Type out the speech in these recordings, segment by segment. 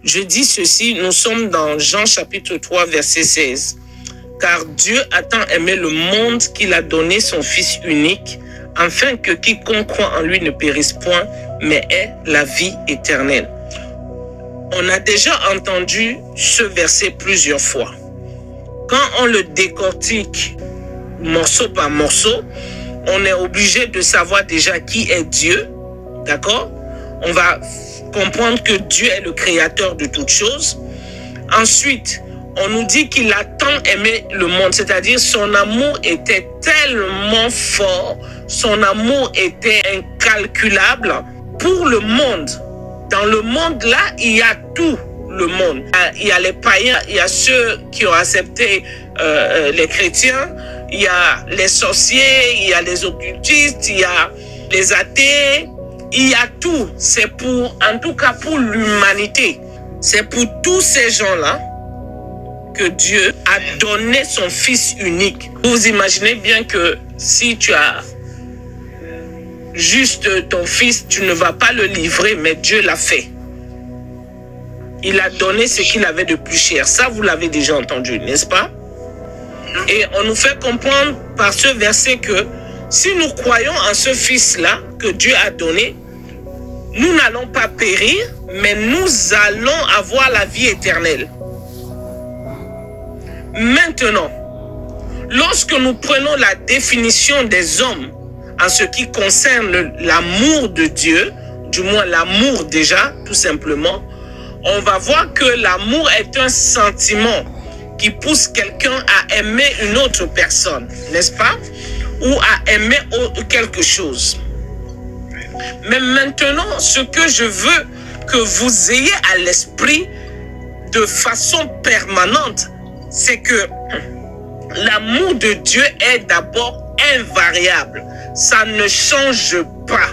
Je dis ceci, nous sommes dans Jean chapitre 3, verset 16. Car Dieu a tant aimé le monde qu'il a donné son Fils unique, afin que quiconque croit en lui ne périsse point, mais ait la vie éternelle. On a déjà entendu ce verset plusieurs fois. Quand on le décortique morceau par morceau, on est obligé de savoir déjà qui est Dieu, d'accord? On va comprendre que Dieu est le créateur de toutes choses. Ensuite, on nous dit qu'il a tant aimé le monde, c'est-à-dire son amour était tellement fort, son amour était incalculable pour le monde. Dans le monde là, il y a tout le monde. Il y a les païens, il y a ceux qui ont accepté les chrétiens, il y a les sorciers, il y a les occultistes, il y a les athées, il y a tout. C'est pour, en tout cas pour l'humanité, c'est pour tous ces gens-là que Dieu a donné son Fils unique. Vous imaginez bien que si tu as juste ton fils, tu ne vas pas le livrer, mais Dieu l'a fait. Il a donné ce qu'il avait de plus cher. Ça, vous l'avez déjà entendu, n'est-ce pas? Et on nous fait comprendre par ce verset que si nous croyons en ce Fils-là que Dieu a donné, nous n'allons pas périr, mais nous allons avoir la vie éternelle. Maintenant, lorsque nous prenons la définition des hommes en ce qui concerne l'amour de Dieu, du moins l'amour déjà, tout simplement, on va voir que l'amour est un sentiment qui pousse quelqu'un à aimer une autre personne, n'est-ce pas? Ou à aimer quelque chose. Mais maintenant, ce que je veux que vous ayez à l'esprit de façon permanente, c'est que l'amour de Dieu est d'abord invariable. Ça ne change pas.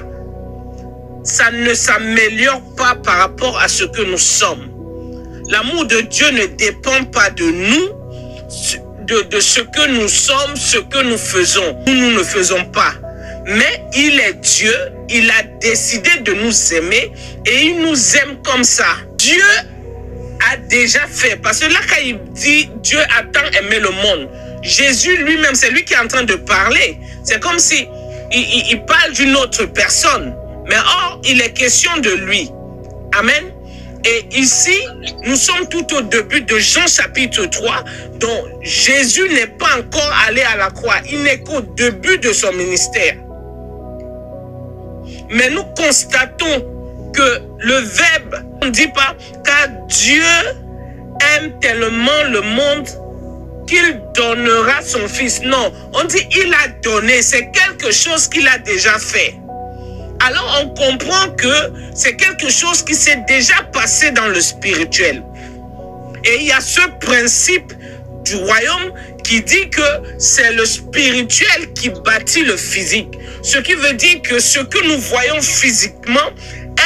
Ça ne s'améliore pas par rapport à ce que nous sommes. L'amour de Dieu ne dépend pas de nous, de ce que nous sommes, ce que nous faisons. Nous ne faisons pas. Mais il est Dieu, il a décidé de nous aimer et il nous aime comme ça. Dieu a déjà fait. Parce que là, quand il dit Dieu a tant aimé le monde, Jésus lui-même, c'est lui qui est en train de parler. C'est comme si il parle d'une autre personne. Mais or, il est question de lui. Amen. Et ici, nous sommes tout au début de Jean chapitre 3, dont Jésus n'est pas encore allé à la croix. Il n'est qu'au début de son ministère. Mais nous constatons que le verbe, on ne dit pas car Dieu aime tellement le monde qu'il donnera son Fils. Non, on dit il a donné, c'est quelque chose qu'il a déjà fait. Alors on comprend que c'est quelque chose qui s'est déjà passé dans le spirituel. Et il y a ce principe du royaume qui dit que c'est le spirituel qui bâtit le physique. Ce qui veut dire que ce que nous voyons physiquement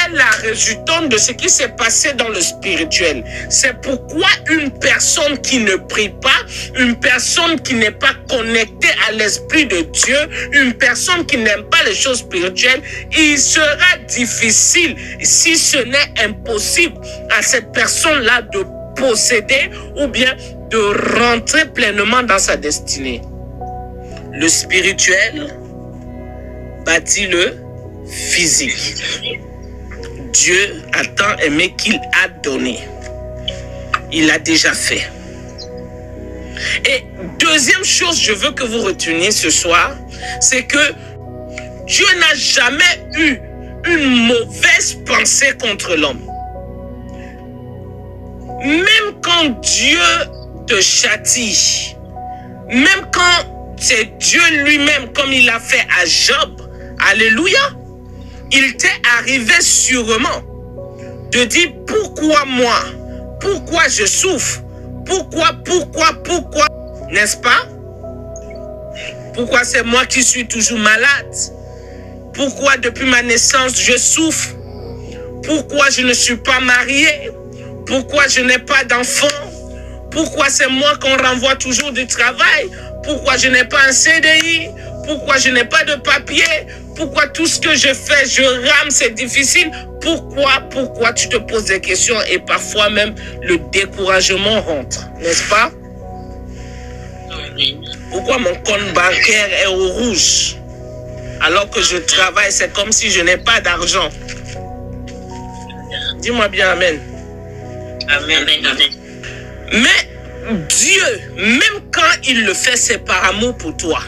est la résultante de ce qui s'est passé dans le spirituel. C'est pourquoi une personne qui ne prie pas, une personne qui n'est pas connectée à l'Esprit de Dieu, une personne qui n'aime pas les choses spirituelles, il sera difficile, si ce n'est impossible, à cette personne-là de posséder ou bien de rentrer pleinement dans sa destinée. Le spirituel bâtit le physique. Dieu a tant aimé qu'il a donné. Il a déjà fait. Et deuxième chose, je veux que vous reteniez ce soir, c'est que Dieu n'a jamais eu une mauvaise pensée contre l'homme. Même quand Dieu te châtie, même quand c'est Dieu lui-même, comme il a fait à Job, alléluia, il t'est arrivé sûrement de dire pourquoi moi, pourquoi je souffre, pourquoi, n'est-ce pas? Pourquoi c'est moi qui suis toujours malade? Pourquoi depuis ma naissance je souffre? Pourquoi je ne suis pas marié? Pourquoi je n'ai pas d'enfant? Pourquoi c'est moi qu'on renvoie toujours du travail? Pourquoi je n'ai pas un CDI? Pourquoi je n'ai pas de papier? pourquoi tout ce que je fais, je rame, c'est difficile. Pourquoi tu te poses des questions et parfois même le découragement rentre, n'est-ce pas? Pourquoi mon compte bancaire est au rouge alors que je travaille, c'est comme si je n'ai pas d'argent? Dis-moi bien amen. Amen. Mais Dieu, même quand il le fait, c'est par amour pour toi.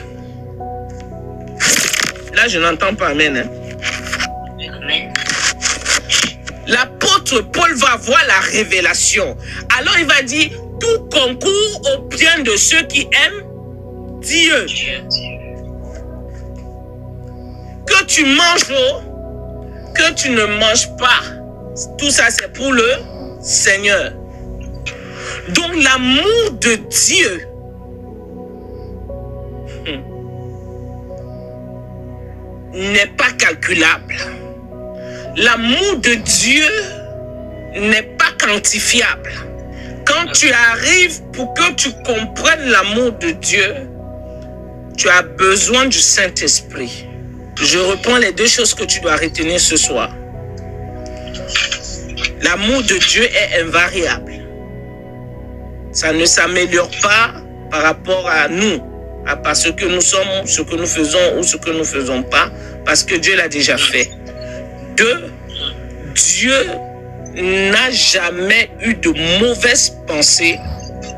Là, je n'entends pas amen. Amen. L'apôtre Paul va voir la révélation. Alors il va dire, tout concourt au bien de ceux qui aiment Dieu. Que tu manges ou que tu ne manges pas, tout ça c'est pour le Seigneur. Donc l'amour de Dieu n'est pas calculable. L'amour de Dieu n'est pas quantifiable. Quand tu arrives, pour que tu comprennes l'amour de Dieu, tu as besoin du Saint-Esprit. Je reprends les deux choses que tu dois retenir ce soir. L'amour de Dieu est invariable. Ça ne s'améliore pas par rapport à nous, à ce que nous sommes, ce que nous faisons ou ce que nous ne faisons pas, parce que Dieu l'a déjà fait. Deux, Dieu n'a jamais eu de mauvaises pensées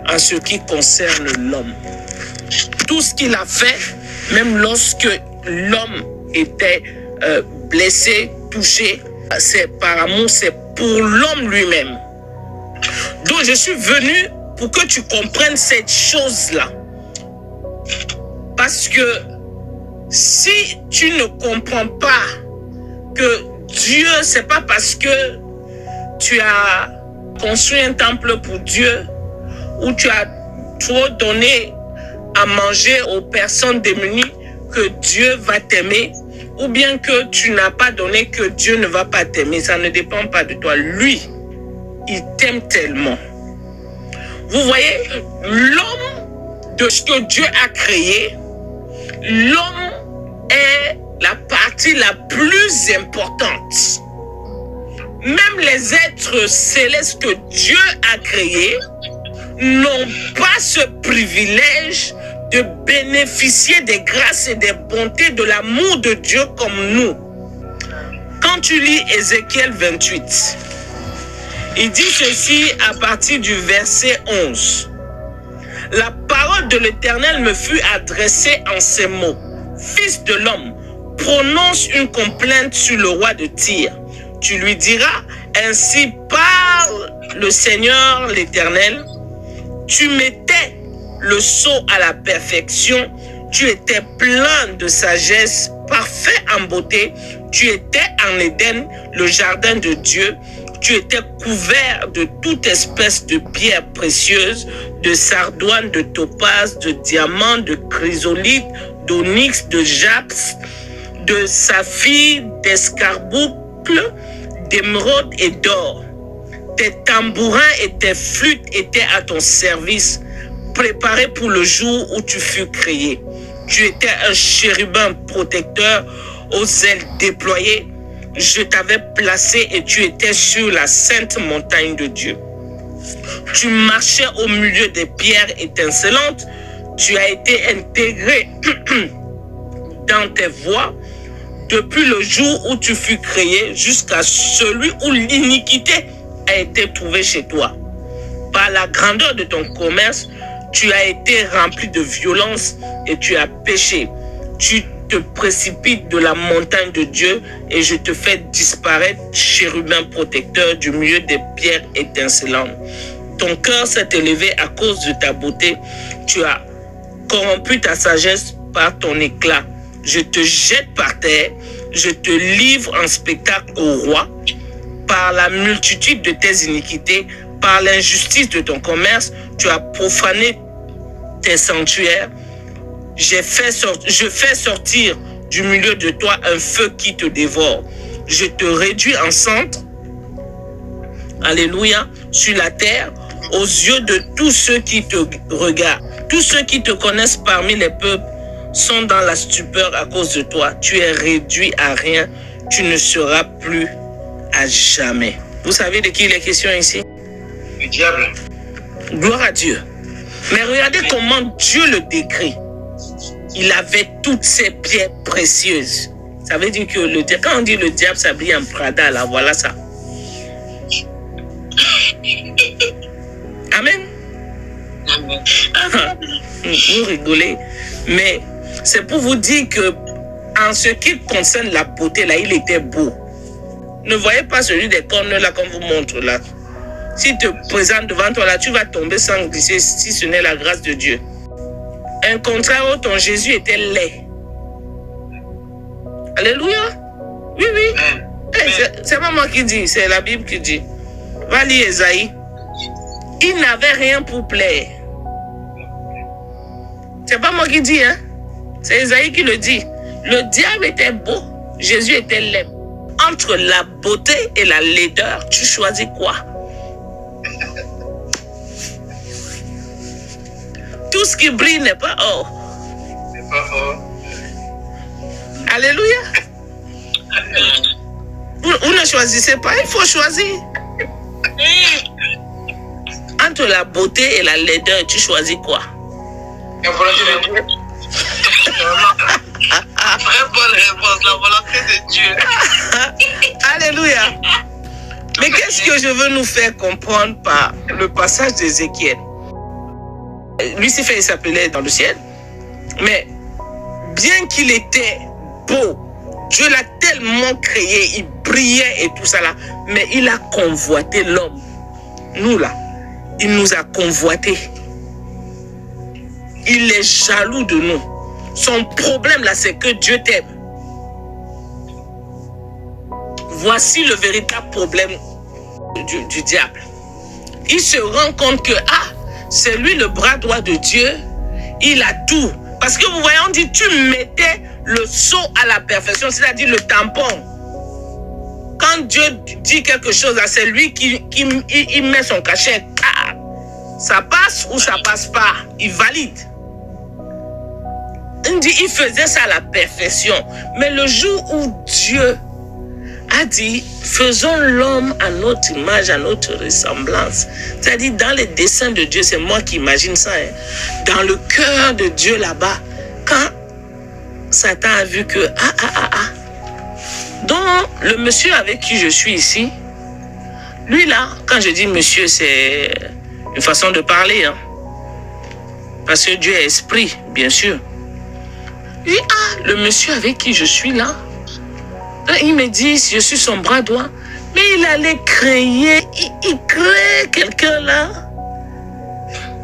en ce qui concerne l'homme. Tout ce qu'il a fait, même lorsque l'homme était blessé, touché, c'est par amour, c'est pour l'homme lui-même. Donc je suis venu pour que tu comprennes cette chose-là. Parce que si tu ne comprends pas que Dieu, c'est pas parce que tu as construit un temple pour Dieu ou tu as trop donné à manger aux personnes démunies que Dieu va t'aimer, ou bien que tu n'as pas donné que Dieu ne va pas t'aimer. Ça ne dépend pas de toi. Lui, il t'aime tellement. Vous voyez, l'homme, de ce que Dieu a créé, l'homme est la partie la plus importante. Même les êtres célestes que Dieu a créés n'ont pas ce privilège de bénéficier des grâces et des bontés de l'amour de Dieu comme nous. Quand tu lis Ézéchiel 28, il dit ceci à partir du verset 11. La parole de l'Éternel me fut adressée en ces mots. Fils de l'homme, prononce une complainte sur le roi de Tyr. Tu lui diras, ainsi parle le Seigneur l'Éternel. Tu mettais le sceau à la perfection, tu étais plein de sagesse, parfait en beauté, tu étais en Éden, le jardin de Dieu, tu étais couvert de toute espèce de pierres précieuses, de sardoine, de topaze, de diamants, de chrysolite, d'onyx, de japs, de saphir, d'escarboucle, d'émeraude et d'or. Tes tambourins et tes flûtes étaient à ton service, préparés pour le jour où tu fus créé. Tu étais un chérubin protecteur aux ailes déployées. Je t'avais placé et tu étais sur la sainte montagne de Dieu. Tu marchais au milieu des pierres étincelantes. Tu as été intégré dans tes voies depuis le jour où tu fus créé jusqu'à celui où l'iniquité a été trouvée chez toi. Par la grandeur de ton commerce, tu as été rempli de violence et tu as péché. Tu te précipites de la montagne de Dieu et je te fais disparaître, chérubin protecteur, du milieu des pierres étincelantes. Ton cœur s'est élevé à cause de ta beauté. Tu as corrompu ta sagesse par ton éclat. Je te jette par terre, je te livre en spectacle au roi. Par la multitude de tes iniquités, par l'injustice de ton commerce, tu as profané tes sanctuaires. Je fais sortir du milieu de toi un feu qui te dévore. Je te réduis en cendres, alléluia, sur la terre, aux yeux de tous ceux qui te regardent. Tous ceux qui te connaissent parmi les peuples sont dans la stupeur à cause de toi. Tu es réduit à rien. Tu ne seras plus à jamais. Vous savez de qui il est question ici? Du diable. Gloire à Dieu. Mais regardez comment Dieu le décrit. Il avait toutes ces pierres précieuses. Ça veut dire que le diable, quand on dit le diable s'habille en Prada, là, voilà ça. Amen. Amen. Vous rigolez. Mais c'est pour vous dire que en ce qui concerne la beauté, là, il était beau. Ne voyez pas celui des cornes là qu'on vous montre là. S'il te présente devant toi là, tu vas tomber sans glisser si ce n'est la grâce de Dieu. Un contraire où ton Jésus était laid. Alléluia. Oui, oui. C'est pas moi qui dis, c'est la Bible qui dit. Va lire Esaïe. Il n'avait rien pour plaire. C'est pas moi qui dis, hein. C'est Esaïe qui le dit. Le diable était beau, Jésus était laid. Entre la beauté et la laideur, tu choisis quoi? Tout ce qui brille n'est pas or. C'est pas or. Alléluia. Vous ne choisissez pas, il faut choisir. Entre la beauté et la laideur, tu choisis quoi? La volonté de Dieu. Très bonne réponse, la volonté de Dieu. Alléluia. Mais qu'est-ce que je veux nous faire comprendre par le passage d'Ézéchiel? Lucifer, il s'appelait dans le ciel. Mais bien qu'il était beau, Dieu l'a tellement créé, il brillait et tout ça là. Mais il a convoité l'homme. Nous là, il nous a convoité. Il est jaloux de nous. Son problème là, c'est que Dieu t'aime. Voici le véritable problème du diable. Il se rend compte que, c'est lui le bras droit de Dieu. Il a tout. Parce que vous voyez, on dit, tu mettais le sceau à la perfection, c'est-à-dire le tampon. Quand Dieu dit quelque chose, c'est lui qui met son cachet. Ça passe ou ça passe pas. Il valide. Il dit, il faisait ça à la perfection. Mais le jour où Dieu a dit, faisons l'homme à notre image, à notre ressemblance. C'est-à-dire, dans les desseins de Dieu, c'est moi qui imagine ça. Hein. Dans le cœur de Dieu là-bas, quand Satan a vu que, donc, le monsieur avec qui je suis ici, lui là, quand je dis monsieur, c'est une façon de parler. Hein. Parce que Dieu est esprit, bien sûr. Il dit, le monsieur avec qui je suis là, il me dit, je suis son bras droit, mais il allait créer, il crée quelqu'un là,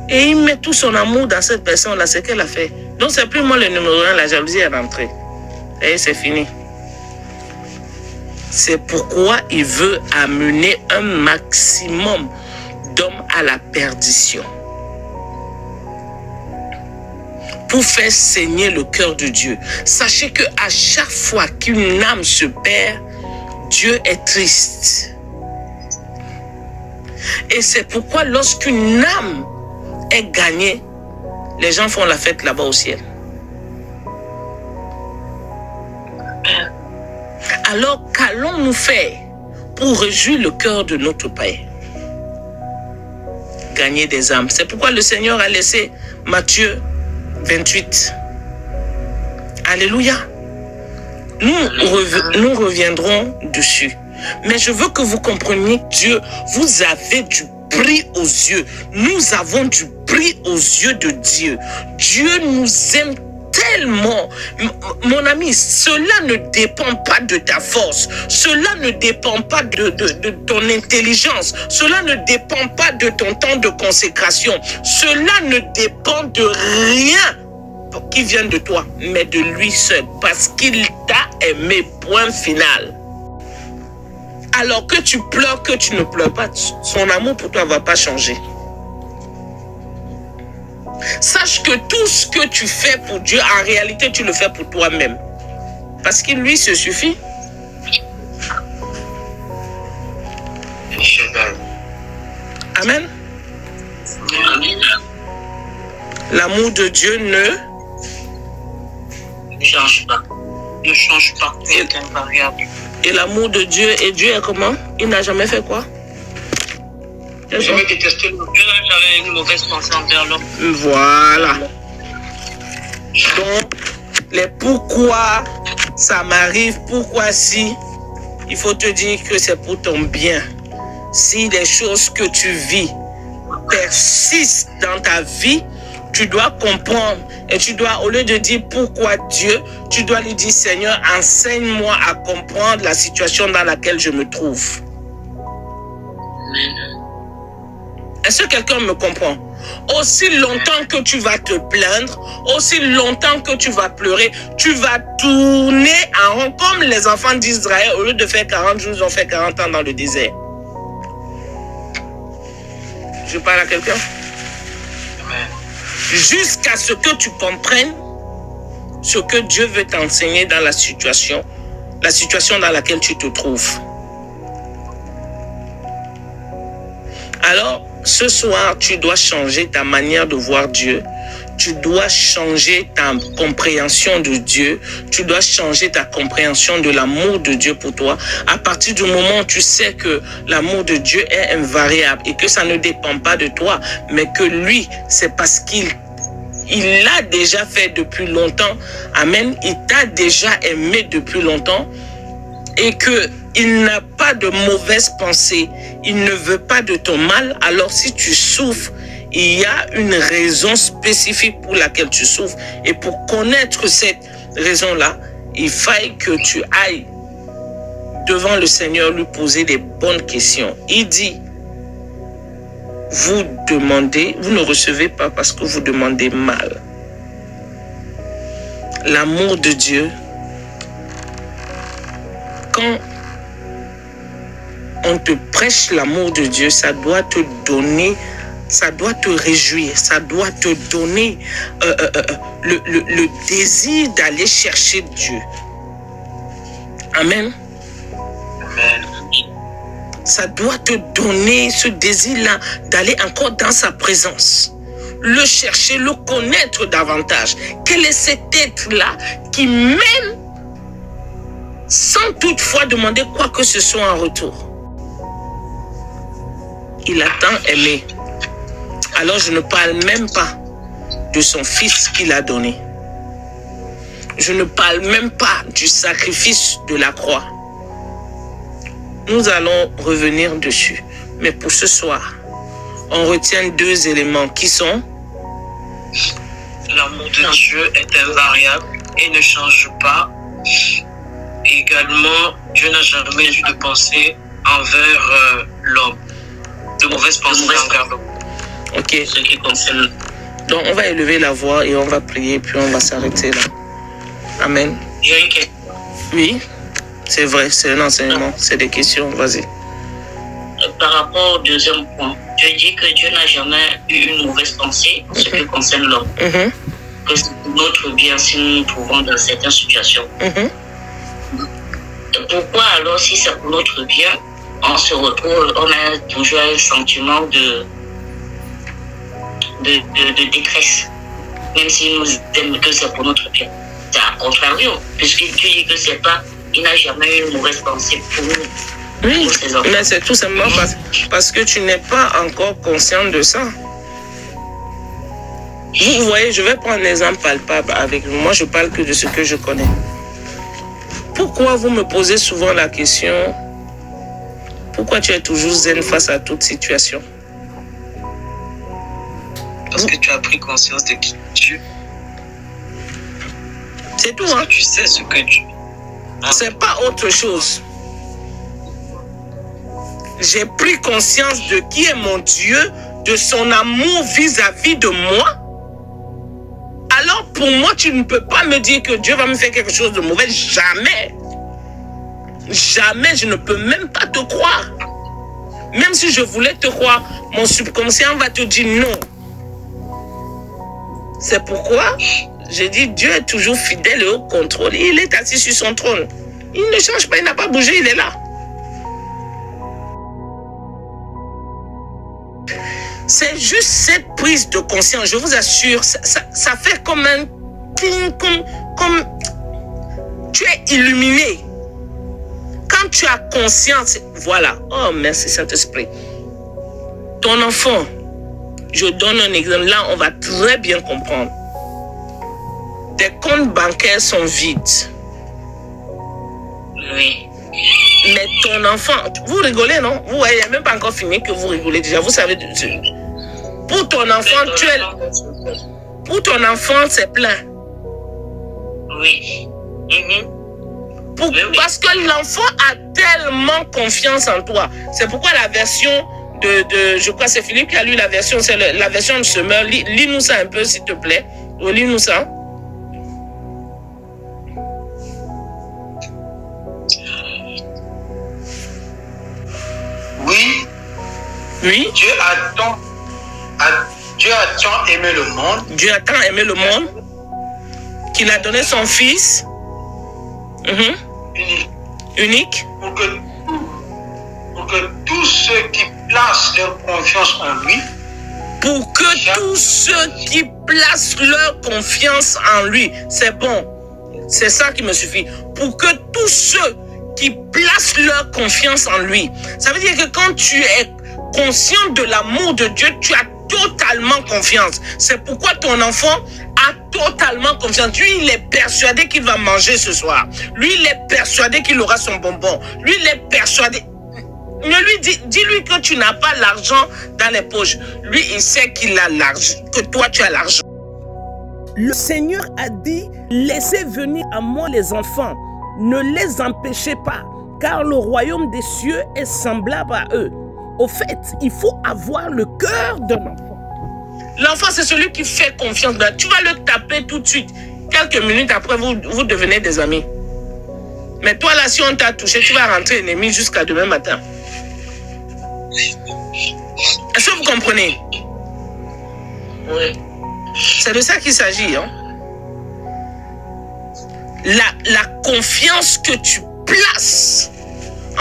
et il met tout son amour dans cette personne-là, c'est qu'elle a fait. Donc c'est plus moi le numéro 1, la jalousie est rentrée. Et c'est fini. C'est pourquoi il veut amener un maximum d'hommes à la perdition. Pour faire saigner le cœur de Dieu. Sachez qu'à chaque fois qu'une âme se perd, Dieu est triste. Et c'est pourquoi lorsqu'une âme est gagnée, les gens font la fête là-bas au ciel. Alors qu'allons-nous faire pour réjouir le cœur de notre Père? Gagner des âmes. C'est pourquoi le Seigneur a laissé Matthieu 28. Alléluia. Nous reviendrons dessus. Mais je veux que vous compreniez que Dieu, vous avez du prix aux yeux. Nous avons du prix aux yeux de Dieu. Dieu nous aime tellement. Mon ami, cela ne dépend pas de ta force. Cela ne dépend pas de ton intelligence. Cela ne dépend pas de ton temps de consécration. Cela ne dépend de rien qui vient de toi, mais de lui seul. Parce qu'il t'a aimé, point final. Alors que tu pleures, que tu ne pleures pas, son amour pour toi ne va pas changer. Sache que tout ce que tu fais pour Dieu, en réalité, tu le fais pour toi-même. Parce qu'il lui se suffit. Amen. Amen. L'amour de Dieu Ne change pas. Ne change pas. C'est invariable. Et l'amour de Dieu, et Dieu est comment? Il n'a jamais fait quoi? Il n'a jamais détesté l'homme. Dieu n'a jamais une mauvaise pensée envers l'homme. Voilà. Donc, les pourquoi ça m'arrive, pourquoi si, il faut te dire que c'est pour ton bien. Si les choses que tu vis persistent dans ta vie, tu dois comprendre et tu dois, au lieu de dire pourquoi Dieu, tu dois lui dire Seigneur, enseigne-moi à comprendre la situation dans laquelle je me trouve. Est-ce que quelqu'un me comprend? Aussi longtemps que tu vas te plaindre, aussi longtemps que tu vas pleurer, tu vas tourner en rond comme les enfants d'Israël. Au lieu de faire 40 jours, ils ont fait 40 ans dans le désert. Je parle à quelqu'un? Jusqu'à ce que tu comprennes ce que Dieu veut t'enseigner dans la situation dans laquelle tu te trouves. Alors, ce soir, tu dois changer ta manière de voir Dieu. Tu dois changer ta compréhension de Dieu. Tu dois changer ta compréhension de l'amour de Dieu pour toi. À partir du moment où tu sais que l'amour de Dieu est invariable et que ça ne dépend pas de toi, mais que lui, c'est parce qu'il l'a déjà fait depuis longtemps. Amen. Il t'a déjà aimé depuis longtemps et qu'il n'a pas de mauvaise pensée. Il ne veut pas de ton mal. Alors si tu souffres, il y a une raison spécifique pour laquelle tu souffres. Et pour connaître cette raison-là, il faille que tu ailles devant le Seigneur lui poser des bonnes questions. Il dit, vous demandez, vous ne recevez pas parce que vous demandez mal. L'amour de Dieu, quand on te prêche l'amour de Dieu, ça doit te donner, ça doit te réjouir, ça doit te donner le désir d'aller chercher Dieu. Amen. Amen. Ça doit te donner ce désir-là d'aller encore dans sa présence. Le chercher, le connaître davantage. Quel est cet être-là qui même, sans toutefois demander quoi que ce soit en retour, il a tant aimé. Alors je ne parle même pas de son fils qu'il a donné. Je ne parle même pas du sacrifice de la croix. Nous allons revenir dessus. Mais pour ce soir, on retient deux éléments qui sont: l'amour de Dieu est invariable et ne change pas. Également, Dieu n'a jamais eu de pensée envers l'homme. De mauvaise pensée envers l'homme. Ok. Ce qui concerne. Donc on va élever la voix et on va prier, puis on va s'arrêter là. Amen. J'ai une question. Oui, c'est vrai, c'est un enseignement, c'est des questions, vas-y. Par rapport au deuxième point, Dieu dit que Dieu n'a jamais eu une mauvaise pensée en ce qui concerne l'homme. Que c'est pour notre bien si nous nous trouvons dans certaines situations. Pourquoi alors, si c'est pour notre bien, on se retrouve, on a toujours un sentiment de détresse, même si nous aimons que c'est pour notre bien. C'est à contrario, puisque tu dis que c'est pas, il n'a jamais eu une mauvaise pensée pour nous. Oui, mais c'est tout simplement parce que tu n'es pas encore conscient de ça. Vous voyez, je vais prendre un exemple palpable avec vous. Moi, je parle que de ce que je connais. Pourquoi vous me posez souvent la question, pourquoi tu es toujours zen face à toute situation? Parce que tu as pris conscience de qui tu es. C'est tout, Parce hein? que tu sais ce que tu... C'est pas autre chose. J'ai pris conscience de qui est mon Dieu, de son amour vis-à-vis de moi. Alors pour moi, tu ne peux pas me dire que Dieu va me faire quelque chose de mauvais. Jamais. Jamais, je ne peux même pas te croire. Même si je voulais te croire, mon subconscient va te dire non. C'est pourquoi j'ai dit Dieu est toujours fidèle et au contrôle. Il est assis sur son trône. Il ne change pas, il n'a pas bougé, il est là. C'est juste cette prise de conscience, je vous assure, ça fait comme un... tu es illuminé, quand tu as conscience, voilà. Oh, merci Saint-Esprit. Ton enfant, je donne un exemple, là on va très bien comprendre. Tes comptes bancaires sont vides. Oui. Mais ton enfant, vous rigolez, non? Vous voyez, il n'y a même pas encore fini que vous rigolez déjà. Vous savez, pour ton enfant, pour ton enfant, c'est plein. Oui. Parce que l'enfant a tellement confiance en toi. C'est pourquoi la version je crois que c'est Philippe qui a lu la version, c'est la version de Semeur. Lis-nous ça un peu, s'il te plaît. Lis-nous ça. Oui. Oui. Dieu a tant aimé le monde. Dieu a tant aimé le monde qu'il a donné son Fils unique pour que tous ceux qui placent leur confiance en lui, c'est bon, c'est ça qui me suffit, pour que tous ceux qui placent leur confiance en lui, ça veut dire que quand tu es conscient de l'amour de Dieu, tu as totalement confiance. C'est pourquoi ton enfant a totalement confiance. Lui, il est persuadé qu'il va manger ce soir. Lui, il est persuadé qu'il aura son bonbon. Lui, il est persuadé. Ne lui dis-lui que tu n'as pas l'argent dans les poches. Lui, il sait qu'il a l'argent, que toi, tu as l'argent. Le Seigneur a dit, laissez venir à moi les enfants. Ne les empêchez pas, car le royaume des cieux est semblable à eux. Au fait, il faut avoir le cœur d'un enfant. L'enfant, c'est celui qui fait confiance. Tu vas le taper tout de suite. Quelques minutes après, vous devenez des amis. Mais toi, là, si on t'a touché, tu vas rentrer ennemi jusqu'à demain matin. Est-ce que vous comprenez? Oui. C'est de ça qu'il s'agit. Hein? La confiance que tu places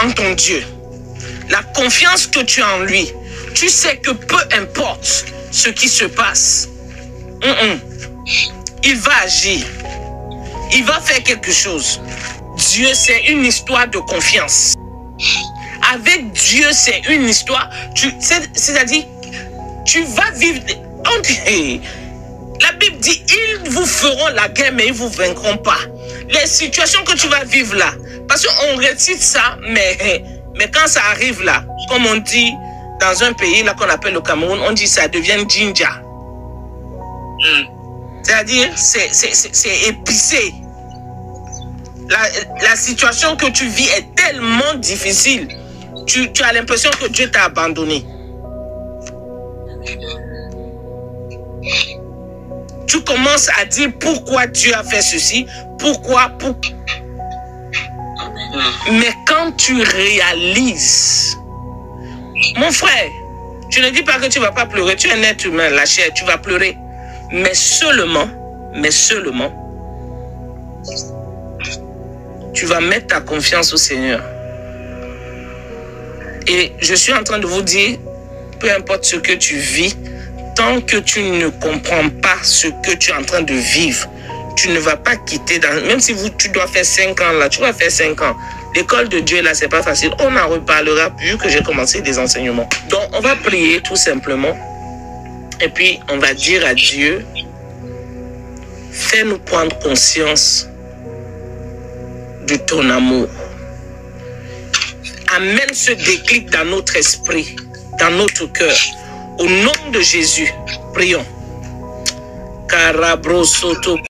en ton Dieu, la confiance que tu as en lui, tu sais que peu importe ce qui se passe, il va agir. Il va faire quelque chose. Dieu, c'est une histoire de confiance. Avec Dieu, c'est une histoire. C'est-à-dire, tu vas vivre. La Bible dit, ils vous feront la guerre, mais ils ne vous vaincront pas. Les situations que tu vas vivre là, parce qu'on récite ça, mais quand ça arrive là, comme on dit dans un pays là qu'on appelle le Cameroun, on dit ça devient jinja. C'est-à-dire, c'est épicé. La situation que tu vis est tellement difficile. Tu as l'impression que Dieu t'a abandonné. Tu commences à dire pourquoi Dieu a fait ceci, pourquoi. Mais quand tu réalises, mon frère, je ne dis pas que tu ne vas pas pleurer, tu es un être humain, la chair, tu vas pleurer. Mais seulement, tu vas mettre ta confiance au Seigneur. Et je suis en train de vous dire, peu importe ce que tu vis, tant que tu ne comprends pas ce que tu es en train de vivre, tu ne vas pas quitter, même si tu dois faire 5 ans là, tu vas faire 5 ans. L'école de Dieu là, c'est pas facile. On en reparlera vu que j'ai commencé des enseignements. Donc, on va prier tout simplement. Et puis, on va dire à Dieu, fais-nous prendre conscience de ton amour. Amène ce déclic dans notre esprit, dans notre cœur. Au nom de Jésus, prions. Karabrosoto.